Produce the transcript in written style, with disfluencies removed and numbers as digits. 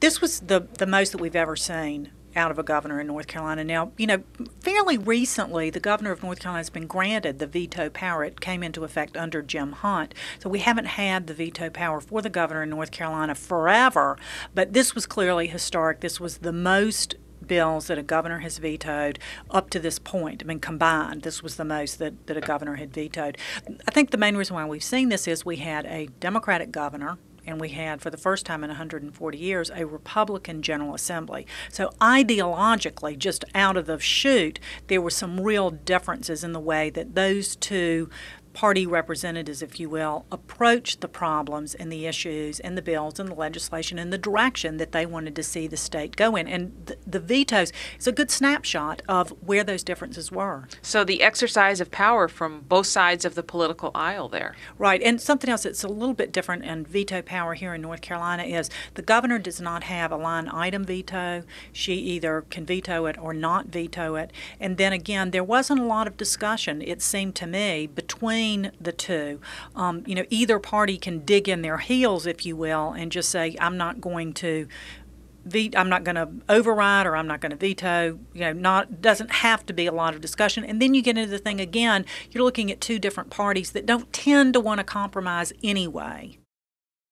This was the most that we've ever seen out of a governor in North Carolina. Now, fairly recently, the governor of North Carolina has been granted the veto power. It came into effect under Jim Hunt. So we haven't had the veto power for the governor in North Carolina forever, but this was clearly historic. This was the most bills that a governor has vetoed up to this point. I mean, combined, this was the most that a governor had vetoed. I think the main reason why we've seen this is we had a Democratic governor, and we had, for the first time in 140 years, a Republican General Assembly. So ideologically, just out of the chute, there were some real differences in the way that those two party representatives, if you will, approached the problems and the issues and the bills and the legislation and the direction that they wanted to see the state go in. And the vetoes is a good snapshot of where those differences were. So the exercise of power from both sides of the political aisle there. Right. And something else that's a little bit different in veto power here in North Carolina is the governor does not have a line item veto. She either can veto it or not veto it. And then again, there wasn't a lot of discussion, it seemed to me, between the two. Either party can dig in their heels, if you will, and just say, I'm not going to override or I'm not going to veto. Doesn't have to be a lot of discussion. And then you get into the thing again, you're looking at two different parties that don't tend to want to compromise anyway.